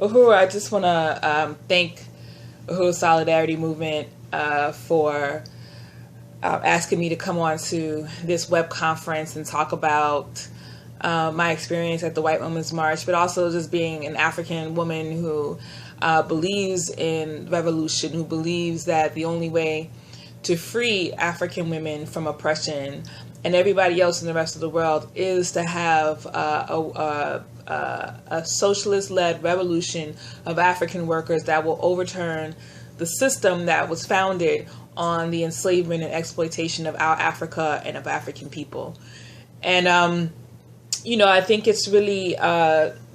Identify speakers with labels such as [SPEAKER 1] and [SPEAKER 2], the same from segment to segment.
[SPEAKER 1] Uhuru, I just want to thank Uhuru Solidarity Movement for asking me to come on to this web conference and talk about my experience at the White Women's March, but also just being an African woman who believes in revolution, who believes that the only way to free African women from oppression and everybody else in the rest of the world is to have a socialist-led revolution of African workers that will overturn the system that was founded on the enslavement and exploitation of our Africa and of African people. And, I think it's really,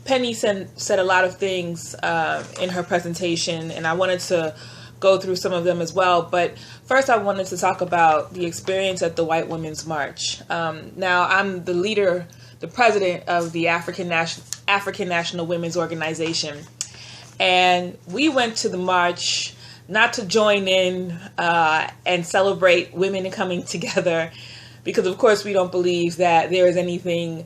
[SPEAKER 1] Penny said a lot of things in her presentation, and I wanted to go through some of them as well. But first, I wanted to talk about the experience at the White Women's March. Now, I'm the president of the African National Women's Organization. And we went to the march not to join in and celebrate women coming together, because of course we don't believe that there is anything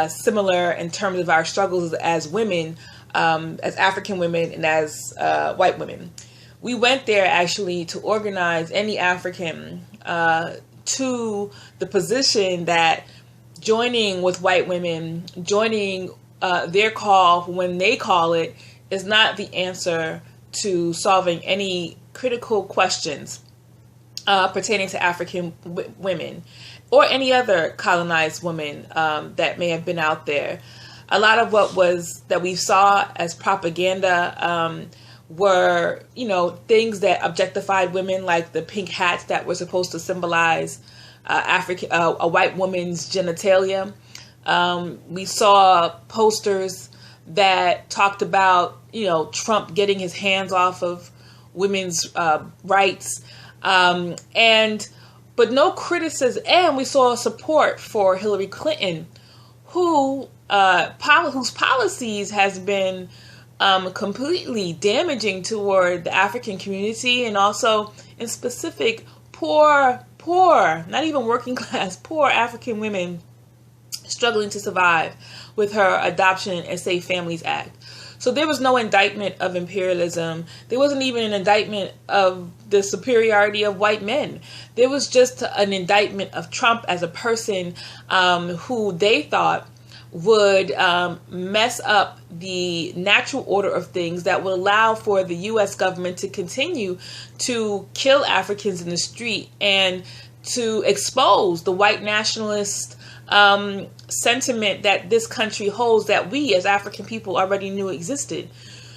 [SPEAKER 1] similar in terms of our struggles as women, as African women and as white women. We went there actually to organize any African to the position that joining with white women, joining their call when they call it, is not the answer to solving any critical questions pertaining to African women or any other colonized women that may have been out there. A lot of that we saw as propaganda were, things that objectified women, like the pink hats that were supposed to symbolize a white woman's genitalia. We saw posters that talked about, Trump getting his hands off of women's rights, but no criticism. And we saw support for Hillary Clinton, whose policies has been completely damaging toward the African community, and also in specific poor, not even working class, poor African women struggling to survive with her Adoption and Safe Families Act. So there was no indictment of imperialism. There wasn't even an indictment of the superiority of white men. There was just an indictment of Trump as a person who they thought would mess up the natural order of things that would allow for the U.S. government to continue to kill Africans in the street and to expose the white nationalist sentiment that this country holds, that we as African people already knew existed.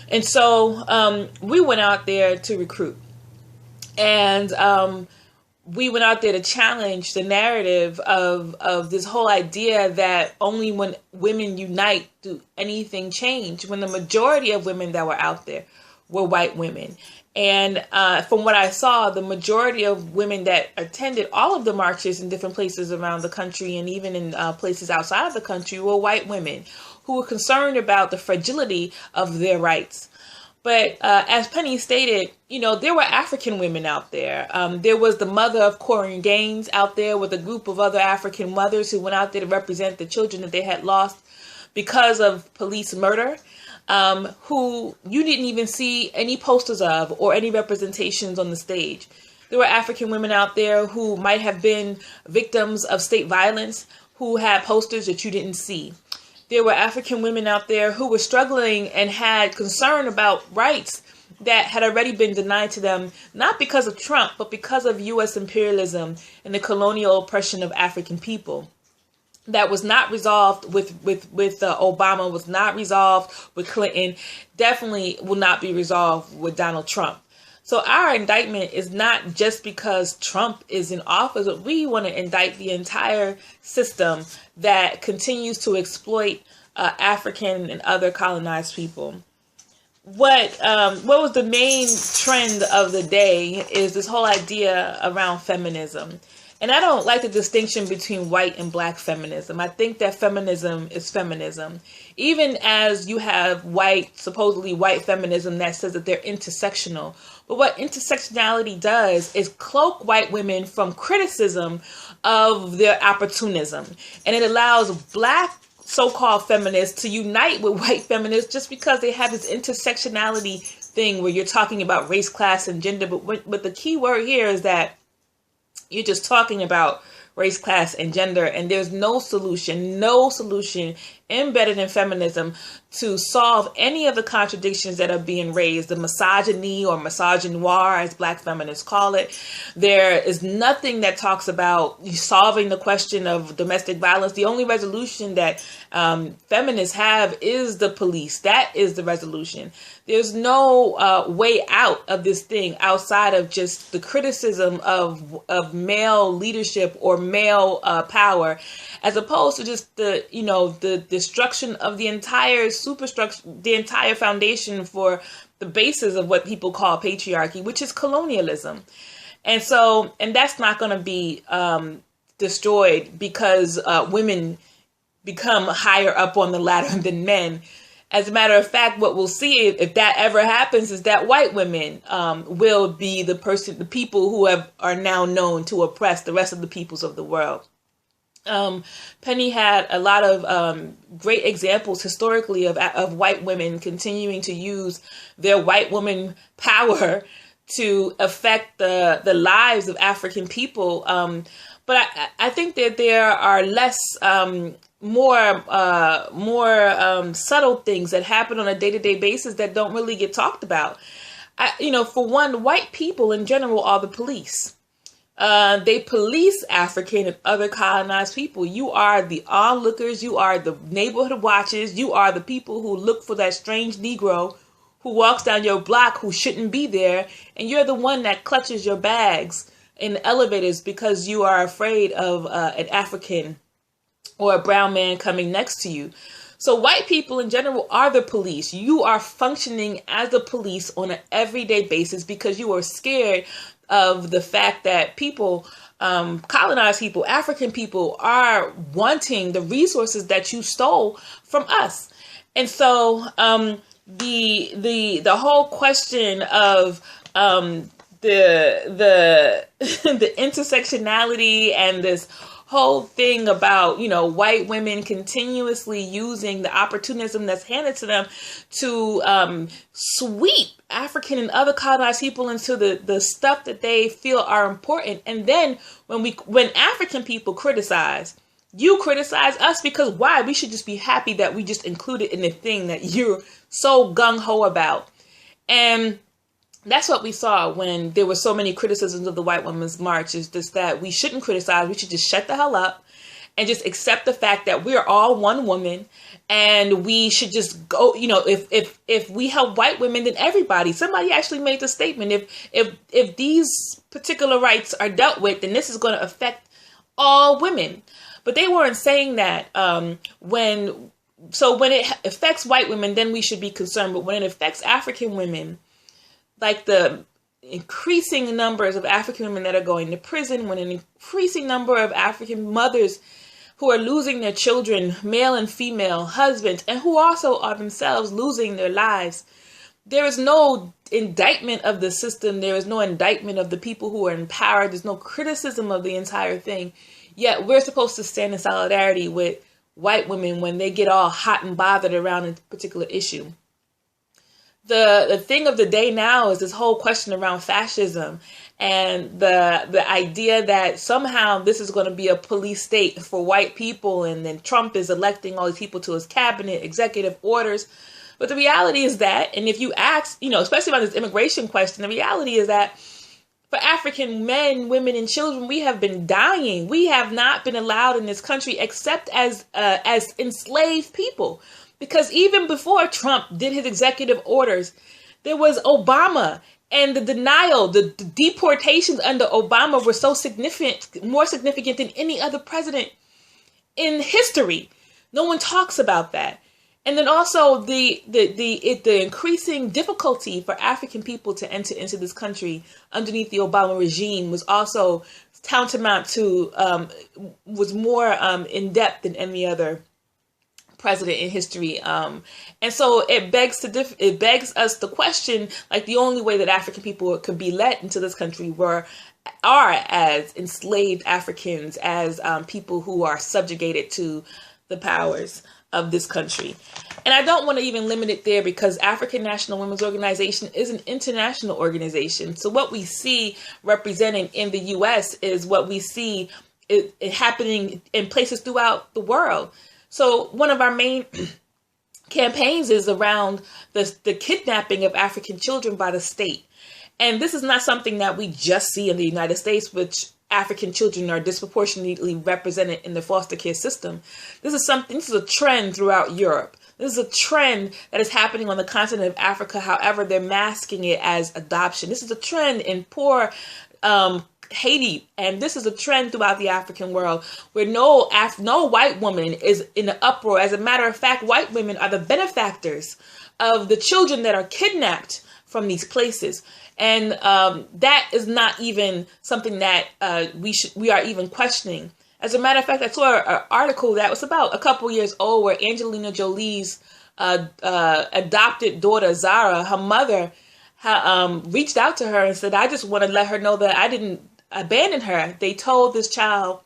[SPEAKER 1] And so we went out there to recruit. And we went out there to challenge the narrative of this whole idea that only when women unite do anything change, when the majority of women that were out there were white women. And from what I saw, the majority of women that attended all of the marches in different places around the country and even in places outside of the country were white women who were concerned about the fragility of their rights. But as Penny stated, there were African women out there. There was the mother of Corrine Gaines out there with a group of other African mothers who went out there to represent the children that they had lost because of police murder, who you didn't even see any posters of or any representations on the stage. There were African women out there who might have been victims of state violence who had posters that you didn't see. There were African women out there who were struggling and had concern about rights that had already been denied to them, not because of Trump, but because of U.S. imperialism and the colonial oppression of African people. That was not resolved with Obama, was not resolved with Clinton, definitely will not be resolved with Donald Trump. So our indictment is not just because Trump is in office, but we want to indict the entire system that continues to exploit African and other colonized people. What was the main trend of the day is this whole idea around feminism. And I don't like the distinction between white and black feminism. I think that feminism is feminism. Even as you have supposedly white feminism that says that they're intersectional. But what intersectionality does is cloak white women from criticism of their opportunism. And it allows black so-called feminists to unite with white feminists just because they have this intersectionality thing where you're talking about race, class, and gender. But the key word here is that you're just talking about race, class, and gender, and there's no solution embedded in feminism to solve any of the contradictions that are being raised, the misogyny or misogynoir, as Black feminists call it. There is nothing that talks about solving the question of domestic violence. The only resolution that feminists have is the police. That is the resolution. There's no way out of this thing outside of just the criticism of male leadership or male power, as opposed to just the destruction of the entire superstructure, the entire foundation for the basis of what people call patriarchy, which is colonialism. And that's not going to be destroyed because women become higher up on the ladder than men. As a matter of fact, what we'll see if that ever happens is that white women will be the people who are now known to oppress the rest of the peoples of the world. Penny had a lot of great examples historically of white women continuing to use their white woman power to affect the lives of African people. But I think that there are less more subtle things that happen on a day-to-day basis that don't really get talked about. For one, white people in general are the police. They police African and other colonized people. You are the onlookers. You are the neighborhood watchers. You are the people who look for that strange Negro who walks down your block who shouldn't be there. And you're the one that clutches your bags in the elevators because you are afraid of an African or a brown man coming next to you. So white people in general are the police. You are functioning as the police on an everyday basis because you are scared of the fact that people, colonized people, African people, are wanting the resources that you stole from us. And so the whole question of the intersectionality and this whole thing about, white women continuously using the opportunism that's handed to them to sweep African and other colonized people into the stuff that they feel are important. And then when African people criticize, you criticize us because why? We should just be happy that we just included in the thing that you're so gung-ho about. And that's what we saw when there were so many criticisms of the White Women's March, is just that we shouldn't criticize. We should just shut the hell up and just accept the fact that we're all one woman, and we should just go, if we help white women, then everybody. Somebody actually made the statement, if these particular rights are dealt with, then this is going to affect all women. But they weren't saying that when it affects white women, then we should be concerned. But when it affects African women, like the increasing numbers of African women that are going to prison, when an increasing number of African mothers who are losing their children, male and female husbands, and who also are themselves losing their lives, there is no indictment of the system. There is no indictment of the people who are in power. There's no criticism of the entire thing. Yet we're supposed to stand in solidarity with white women when they get all hot and bothered around a particular issue. The thing of the day now is this whole question around fascism and the idea that somehow this is going to be a police state for white people, and then Trump is electing all these people to his cabinet, executive orders. But the reality is that, and if you ask, especially about this immigration question, the reality is that for African men, women, and children, we have been dying. We have not been allowed in this country except as enslaved people. Because even before Trump did his executive orders, there was Obama, and the denial, the deportations under Obama were so significant, more significant than any other president in history. No one talks about that. And then also the increasing difficulty for African people to enter into this country underneath the Obama regime was also tantamount to, was more in depth than any other president in history. And so it begs us to question, like, the only way that African people could be let into this country are as enslaved Africans, as people who are subjugated to the powers. of this country. And I don't want to even limit it there, because African National Women's Organization is an international organization. So what we see represented in the U.S. is what we see it happening in places throughout the world. So one of our main campaigns is around the kidnapping of African children by the state. And this is not something that we just see in the United States, which African children are disproportionately represented in the foster care system. This is a trend throughout Europe. This is a trend that is happening on the continent of Africa. However, they're masking it as adoption. This is a trend in poor Haiti, and this is a trend throughout the African world, where no white woman is in an uproar. As a matter of fact, white women are the benefactors of the children that are kidnapped from these places. And that is not even something that we are even questioning. As a matter of fact, I saw an article that was about a couple years old, where Angelina Jolie's adopted daughter, Zara, her mother, reached out to her and said, I just want to let her know that I didn't abandon her. They told Angelina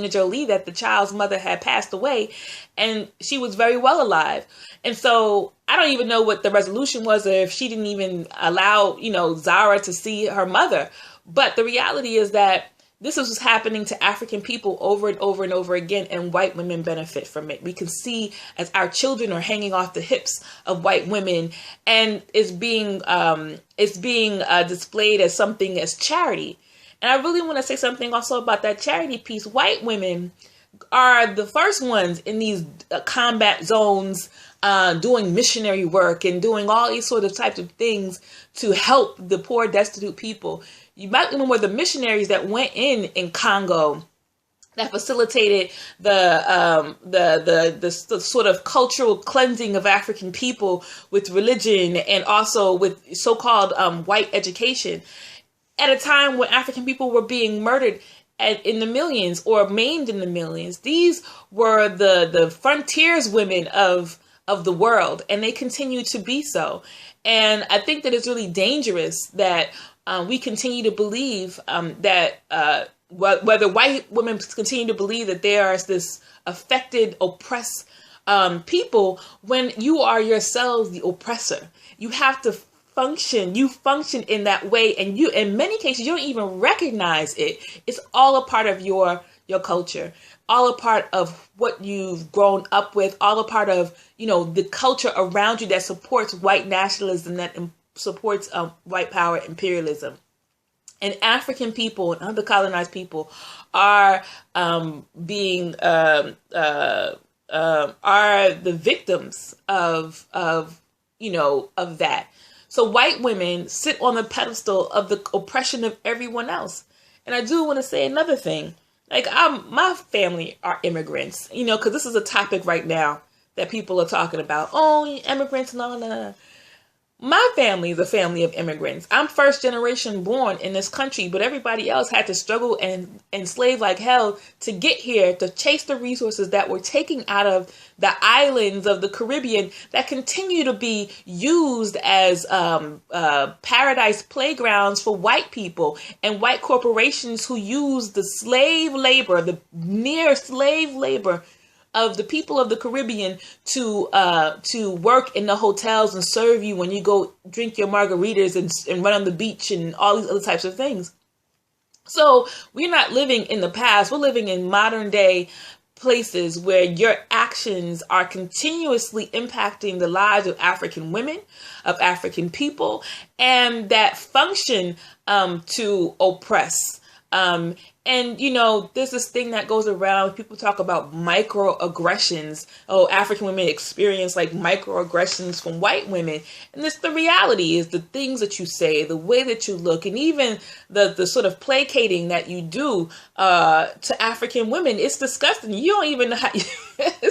[SPEAKER 1] Jolie that the child's mother had passed away, and she was very well alive. And so I don't even know what the resolution was, or if she didn't even allow, Zara to see her mother. But the reality is that this is happening to African people over and over and over again, and white women benefit from it. We can see as our children are hanging off the hips of white women, and it's being displayed as something as charity. And I really want to say something also about that charity piece. White women are the first ones in these combat zones, doing missionary work and doing all these sort of types of things to help the poor, destitute people. You might remember the missionaries that went in Congo, that facilitated the sort of cultural cleansing of African people with religion, and also with so-called white education, at a time when African people were being murdered in the millions or maimed in the millions. These were the frontiers women of the world, and they continue to be so. And I think that it's really dangerous that we continue to believe that whether white women continue to believe that they are this affected, oppressed people, when you are yourselves the oppressor. You have to function in that way, and you, in many cases, you don't even recognize it. It's all a part of your culture, all a part of what you've grown up with, all a part of the culture around you that supports white nationalism, that supports white power imperialism. And African people and other colonized people are are the victims of that. So white women sit on the pedestal of the oppression of everyone else. And I do want to say another thing. Like, my family are immigrants, because this is a topic right now that people are talking about. Oh, immigrants, no. My family is a family of immigrants. I'm first generation born in this country, but everybody else had to struggle and slave like hell to get here, to chase the resources that were taken out of the islands of the Caribbean that continue to be used as paradise playgrounds for white people and white corporations who use the slave labor, the near slave labor of the people of the Caribbean to work in the hotels and serve you when you go drink your margaritas and run on the beach and all these other types of things. So we're not living in the past. We're living in modern day places where your actions are continuously impacting the lives of African women, of African people, and that function to oppress. And, there's this thing that goes around. People talk about microaggressions. Oh, African women experience like microaggressions from white women. And the reality is the things that you say, the way that you look, and even the sort of placating that you do to African women. It's disgusting. You don't even know how,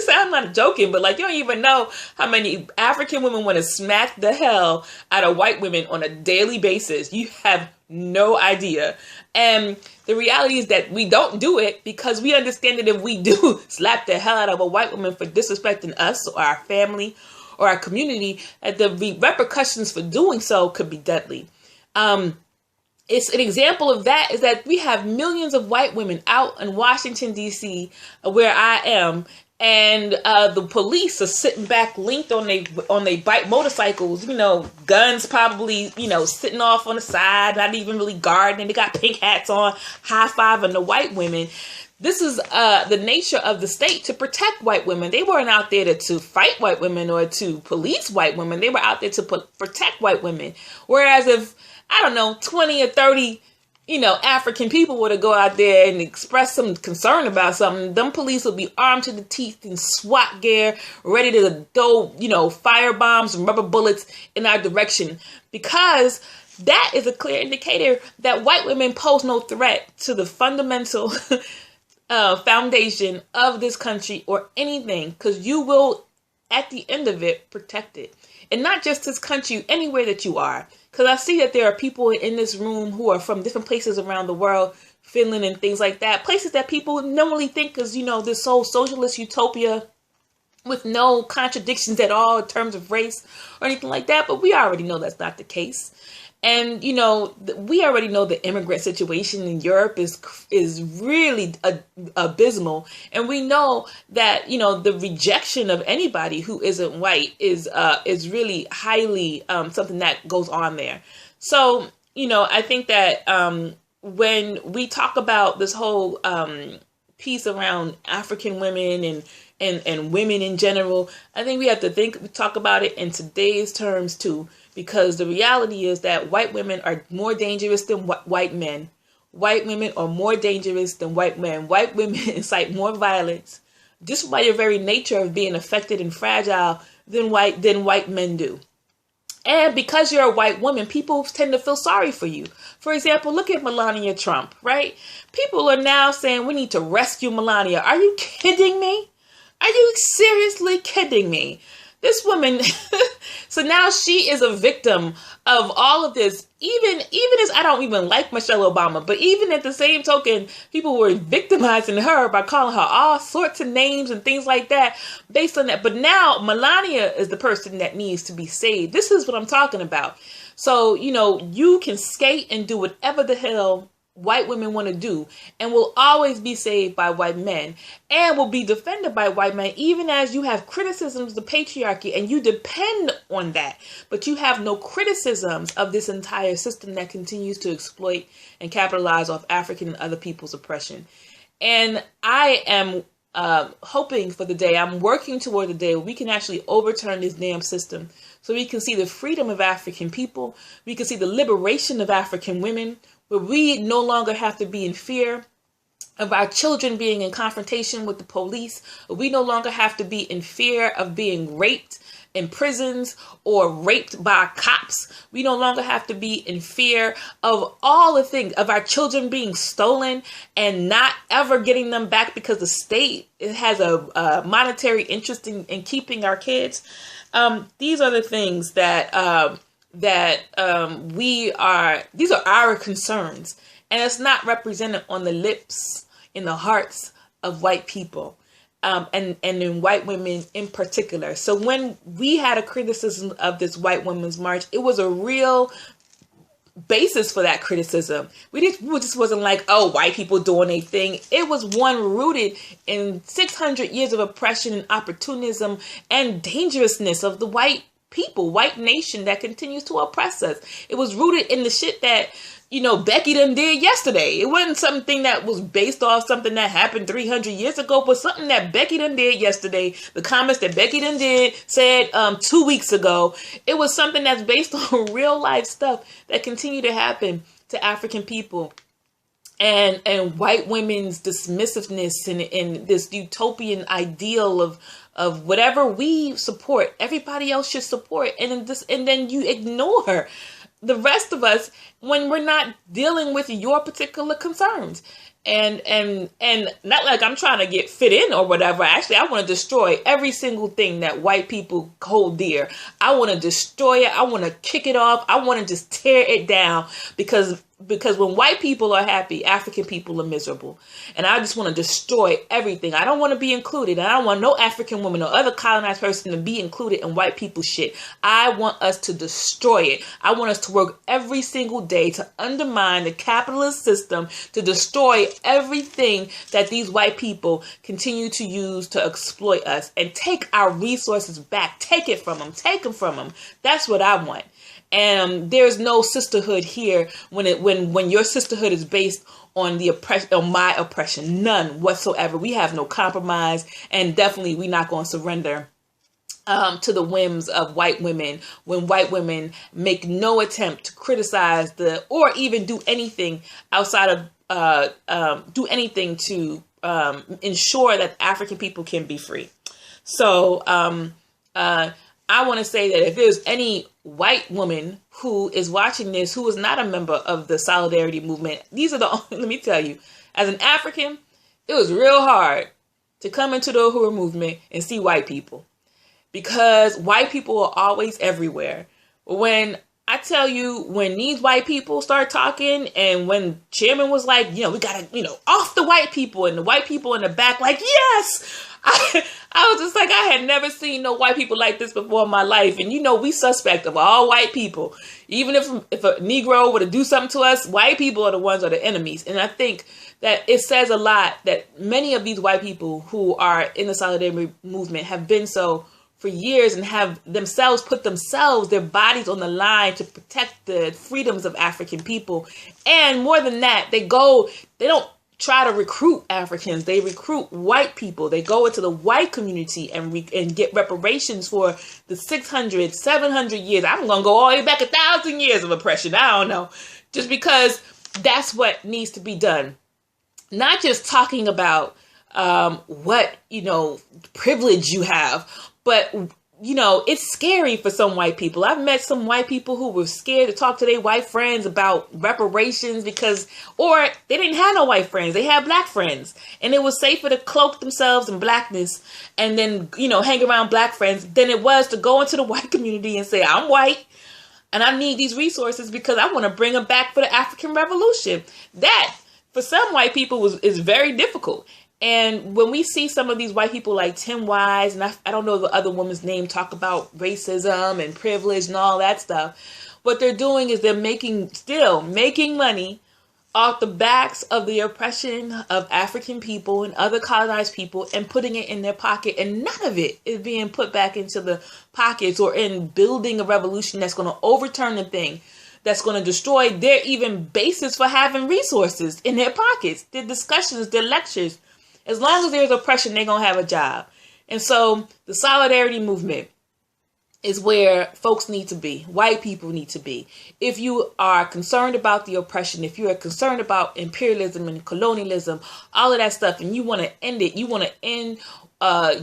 [SPEAKER 1] I'm not joking, but you don't even know how many African women want to smack the hell out of white women on a daily basis. You have no idea. And the reality is that we don't do it because we understand that if we do slap the hell out of a white woman for disrespecting us or our family or our community, that the repercussions for doing so could be deadly. It's an example of that is that we have millions of white women out in Washington, D.C., where I am, and the police are sitting back linked on they bike motorcycles, guns probably, sitting off on the side, not even really guarding. They got pink hats on, high-fiving the white women. This is the nature of the state, to protect white women. They weren't out there to fight white women or to police white women. They were out there to protect white women. Whereas if, 20 or 30, African people were to go out there and express some concern about something, them police would be armed to the teeth in SWAT gear, ready to throw, fire bombs and rubber bullets in our direction. Because that is a clear indicator that white women pose no threat to the fundamental foundation of this country or anything, because you will, at the end of it, protect it. And not just this country, anywhere that you are. Because I see that there are people in this room who are from different places around the world, Finland and things like that, places that people normally think is, this whole socialist utopia with no contradictions at all in terms of race or anything like that. But we already know that's not the case. And, we already know the immigrant situation in Europe is really abysmal. And we know that, the rejection of anybody who isn't white is really highly something that goes on there. So, I think that when we talk about this whole piece around African women and women in general, I think we have to talk about it in today's terms too. Because the reality is that white women are more dangerous than white men. White women are more dangerous than white men. White women incite more violence just by your very nature of being affected and fragile than white men do. And because you're a white woman, people tend to feel sorry for you. For example, look at Melania Trump, right? People are now saying we need to rescue Melania. Are you kidding me? Are you seriously kidding me? This woman, so now she is a victim of all of this, even as I don't even like Michelle Obama, but even at the same token, people were victimizing her by calling her all sorts of names and things like that based on that. But now Melania is the person that needs to be saved. This is what I'm talking about. So, you can skate and do whatever the hell white women want to do, and will always be saved by white men, and will be defended by white men, even as you have criticisms of the patriarchy and you depend on that, but you have no criticisms of this entire system that continues to exploit and capitalize off African and other people's oppression. And I am hoping for the day, I'm working toward the day where we can actually overturn this damn system, so we can see the freedom of African people, we can see the liberation of African women, where we no longer have to be in fear of our children being in confrontation with the police. We no longer have to be in fear of being raped in prisons or raped by cops. We no longer have to be in fear of all the things, of our children being stolen and not ever getting them back because the state has a monetary interest in keeping our kids. These are the things that these are our concerns, and it's not represented on the lips, in the hearts of white people, and in white women in particular. So when we had a criticism of this white women's march, it was a real basis for that criticism. We just wasn't like, oh, white people doing a thing. It was one rooted in 600 years of oppression and opportunism and dangerousness of the white people, white nation that continues to oppress us. It was rooted in the shit that, Becky done did yesterday. It wasn't something that was based off something that happened 300 years ago, but something that Becky done did yesterday. The comments that Becky done said 2 weeks ago. It was something that's based on real life stuff that continue to happen to African people. And white women's dismissiveness and this utopian ideal of whatever we support, everybody else should support, and then you ignore the rest of us when we're not dealing with your particular concerns. And not like I'm trying to get fit in or whatever. Actually, I want to destroy every single thing that white people hold dear. I want to destroy it. I want to kick it off. I want to just tear it down because because when white people are happy, African people are miserable. And I just want to destroy everything. I don't want to be included. I don't want no African woman or other colonized person to be included in white people's shit. I want us to destroy it. I want us to work every single day to undermine the capitalist system, to destroy everything that these white people continue to use to exploit us, and take our resources back. Take it from them. Take them from them. That's what I want. And there's no sisterhood here when your sisterhood is based on my oppression. None whatsoever. We have no compromise, and definitely we're not going to surrender to the whims of white women when white women make no attempt to criticize or even do anything outside of do anything to ensure that African people can be free. So I want to say that if there's any white woman who is watching this, who is not a member of the Solidarity Movement, these are the only, let me tell you, as an African, it was real hard to come into the Uhuru Movement and see white people, because white people are always everywhere. When I tell you, when these white people start talking, and when Chairman was like, we gotta, off the white people, and the white people in the back like, yes, I was just like, I had never seen no white people like this before in my life. And we suspect of all white people. Even if a Negro were to do something to us, white people are the ones that are the enemies. And I think that it says a lot that many of these white people who are in the Solidarity Movement have been so for years, and have themselves put their bodies on the line to protect the freedoms of African people. And more than that, they don't try to recruit Africans. They recruit white people. They go into the white community and get reparations for the 600, 700 years. I'm going to go all the way back 1,000 years of oppression. I don't know. Just because that's what needs to be done. Not just talking about what, privilege you have, but it's scary for some white people. I've met some white people who were scared to talk to their white friends about reparations or they didn't have no white friends. They had black friends, and it was safer to cloak themselves in blackness and then, hang around black friends than it was to go into the white community and say, I'm white and I need these resources because I want to bring them back for the African Revolution. That for some white people is very difficult. And when we see some of these white people like Tim Wise, and I don't know the other woman's name, talk about racism and privilege and all that stuff, what they're doing is they're making money off the backs of the oppression of African people and other colonized people, and putting it in their pocket. And none of it is being put back into the pockets or in building a revolution that's going to overturn the thing, that's going to destroy their even basis for having resources in their pockets, their discussions, their lectures. As long as there's oppression, they're going to have a job. And so the Solidarity Movement is where folks need to be. White people need to be. If you are concerned about the oppression, if you are concerned about imperialism and colonialism, all of that stuff, and you want to end it, you want to end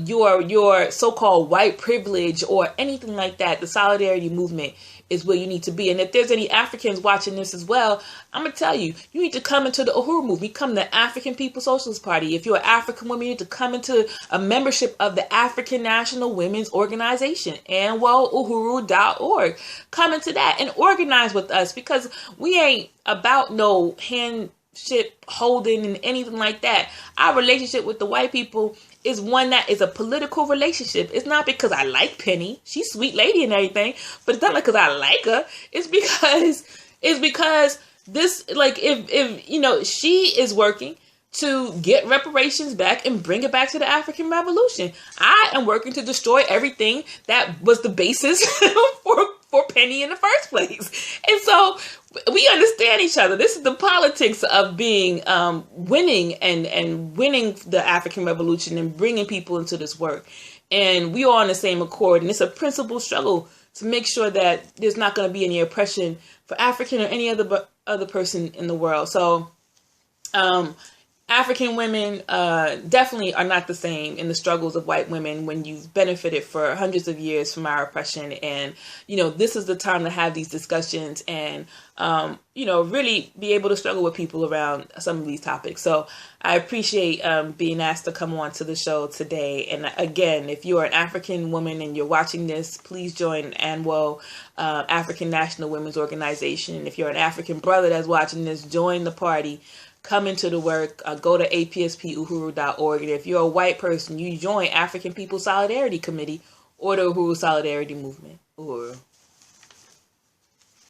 [SPEAKER 1] your so-called white privilege or anything like that, the Solidarity Movement is where you need to be. And if there's any Africans watching this as well, I'm going to tell you, you need to come into the Uhuru Movement. You come to the African People's Socialist Party. If you're an African woman, you need to come into a membership of the African National Women's Organization, ANWO.Uhuru.org. Come into that and organize with us, because we ain't about no handship holding and anything like that. Our relationship with the white people is one that is a political relationship. It's not because I like Penny. She's a sweet lady and everything, but it's not because I like her. It's because this, like, if she is working to get reparations back and bring it back to the African Revolution. I am working to destroy everything that was the basis for Penny in the first place. And so we understand each other. This is the politics of being winning and winning the African Revolution and bringing people into this work. And we are on the same accord. And it's a principled struggle to make sure that there's not going to be any oppression for African or any other person in the world. So African women definitely are not the same in the struggles of white women when you've benefited for hundreds of years from our oppression. And, this is the time to have these discussions and, really be able to struggle with people around some of these topics. So I appreciate being asked to come on to the show today. And again, if you're an African woman and you're watching this, please join ANWO, African National Women's Organization. And if you're an African brother that's watching this, join the party. Come into the work, go to apspuhuru.org. And if you're a white person, you join African People's Solidarity Committee or the Uhuru Solidarity Movement. Uhuru.